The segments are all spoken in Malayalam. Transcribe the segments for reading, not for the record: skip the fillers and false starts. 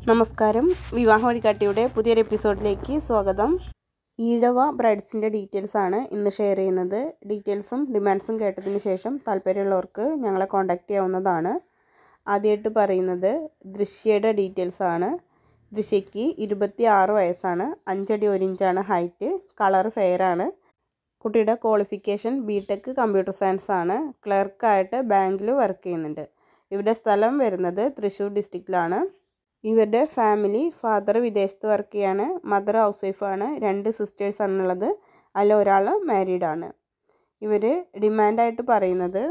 നമസ്കാരം. വിവാഹ വഴികാട്ടിയുടെ പുതിയൊരു എപ്പിസോഡിലേക്ക് സ്വാഗതം. ഈഴവ ബ്രൈഡ്സിൻ്റെ ഡീറ്റെയിൽസാണ് ഇന്ന് ഷെയർ ചെയ്യുന്നത്. ഡീറ്റെയിൽസും ഡിമാൻഡ്സും കേട്ടതിന് ശേഷം താല്പര്യമുള്ളവർക്ക് ഞങ്ങളെ കോൺടാക്റ്റ് ചെയ്യാവുന്നതാണ്. ആദ്യമായിട്ട് പറയുന്നത് ദൃശ്യയുടെ ഡീറ്റെയിൽസാണ്. ദൃശ്യയ്ക്ക് 26 വയസ്സാണ്. 5 അടി 1 ഇഞ്ചാണ് ഹൈറ്റ്. കളർ ഫെയറാണ്. കുട്ടിയുടെ ക്വാളിഫിക്കേഷൻ ബിടെക് കമ്പ്യൂട്ടർ സയൻസ് ആണ്. ക്ലർക്കായിട്ട് ബാങ്കിൽ വർക്ക് ചെയ്യുന്നുണ്ട്. ഇവരുടെ സ്ഥലം വരുന്നത് തൃശ്ശൂർ ഡിസ്ട്രിക്റ്റിലാണ്. ഇവരുടെ ഫാമിലി ഫാദർ വിദേശത്ത് വർക്ക് ചെയ്യാണ്. മദർ ഹൗസ് വൈഫാണ്. 2 സിസ്റ്റേഴ്സാണുള്ളത്. അതിൽ ഒരാൾ മാരീഡാണ്. ഇവർ ഡിമാൻഡായിട്ട് പറയുന്നത്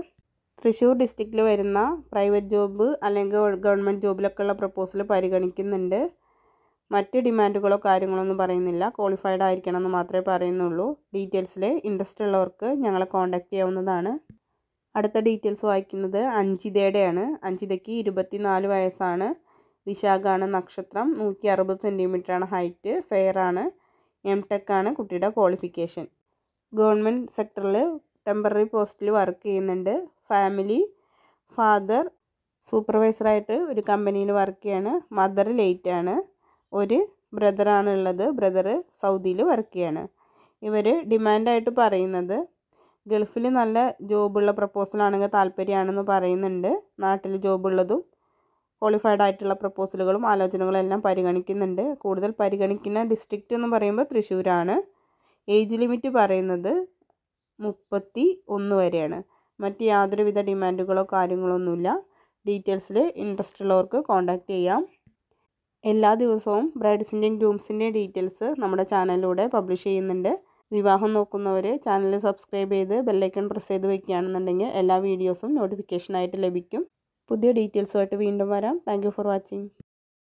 തൃശ്ശൂർ ഡിസ്ട്രിക്റ്റിൽ വരുന്ന പ്രൈവറ്റ് ജോബ് അല്ലെങ്കിൽ ഗവൺമെൻറ് ജോബിലൊക്കെ ഉള്ള പ്രപ്പോസൽ പരിഗണിക്കുന്നുണ്ട്. മറ്റ് ഡിമാൻഡുകളോ കാര്യങ്ങളോ ഒന്നും പറയുന്നില്ല. ക്വാളിഫൈഡ് ആയിരിക്കണം എന്ന് മാത്രമേ പറയുന്നുള്ളൂ. ഡീറ്റെയിൽസിൽ ഇൻട്രസ്റ്റ് ഉള്ളവർക്ക് ഞങ്ങളെ കോൺടാക്റ്റ് ചെയ്യാവുന്നതാണ്. അടുത്ത ഡീറ്റെയിൽസ് വായിക്കുന്നത് അഞ്ജിതയുടെയാണ്. അഞ്ജിതയ്ക്ക് 24 വയസ്സാണ്. വിശാഖാണ് നക്ഷത്രം. 160 സെൻറ്റിമീറ്ററാണ് ഹൈറ്റ്. ഫെയറാണ്. MTech ആണ് കുട്ടിയുടെ ക്വാളിഫിക്കേഷൻ. ഗവൺമെൻറ് സെക്ടറിൽ ടെമ്പററി പോസ്റ്റിൽ വർക്ക് ചെയ്യുന്നുണ്ട്. ഫാമിലി ഫാദർ സൂപ്പർവൈസറായിട്ട് ഒരു കമ്പനിയിൽ വർക്ക് ചെയ്യാണ്. മദർ ലേറ്റാണ്. ഒരു ബ്രദറാണ് ഉള്ളത്. ബ്രദർ സൗദിയിൽ വർക്ക് ചെയ്യാണ്. ഇവർ ഡിമാൻഡായിട്ട് പറയുന്നത് ഗൾഫിൽ നല്ല ജോബുള്ള പ്രപ്പോസലാണെങ്കിൽ താല്പര്യമാണെന്ന് പറയുന്നുണ്ട്. നാട്ടിൽ ജോബുള്ളതും ക്വാളിഫൈഡ് ആയിട്ടുള്ള പ്രപ്പോസലുകളും ആലോചനകളും എല്ലാം പരിഗണിക്കുന്നുണ്ട്. കൂടുതൽ പരിഗണിക്കുന്ന ഡിസ്ട്രിക്റ്റ് എന്ന് പറയുമ്പോൾ തൃശ്ശൂരാണ്. ഏജ് ലിമിറ്റ് പറയുന്നത് 31 വരെയാണ്. മറ്റ് യാതൊരുവിധ ഡിമാൻഡുകളോ കാര്യങ്ങളോ ഒന്നുമില്ല. ഡീറ്റെയിൽസിൽ ഇൻട്രസ്റ്റ് ഉള്ളവർക്ക് കോൺടാക്റ്റ് ചെയ്യാം. എല്ലാ ദിവസവും ബ്രൈഡ്സിൻ്റെയും ഗ്രൂംസിൻ്റെയും ഡീറ്റെയിൽസ് നമ്മുടെ ചാനലിലൂടെ പബ്ലിഷ് ചെയ്യുന്നുണ്ട്. വിവാഹം നോക്കുന്നവർ ചാനൽ സബ്സ്ക്രൈബ് ചെയ്ത് ബെല്ലൈക്കൺ പ്രസ് ചെയ്ത് വയ്ക്കുകയാണെന്നുണ്ടെങ്കിൽ എല്ലാ വീഡിയോസും നോട്ടിഫിക്കേഷനായിട്ട് ലഭിക്കും. പുതിയ ഡീറ്റെയിൽസുമായിട്ട് വീണ്ടും വരാം. Thank you for watching.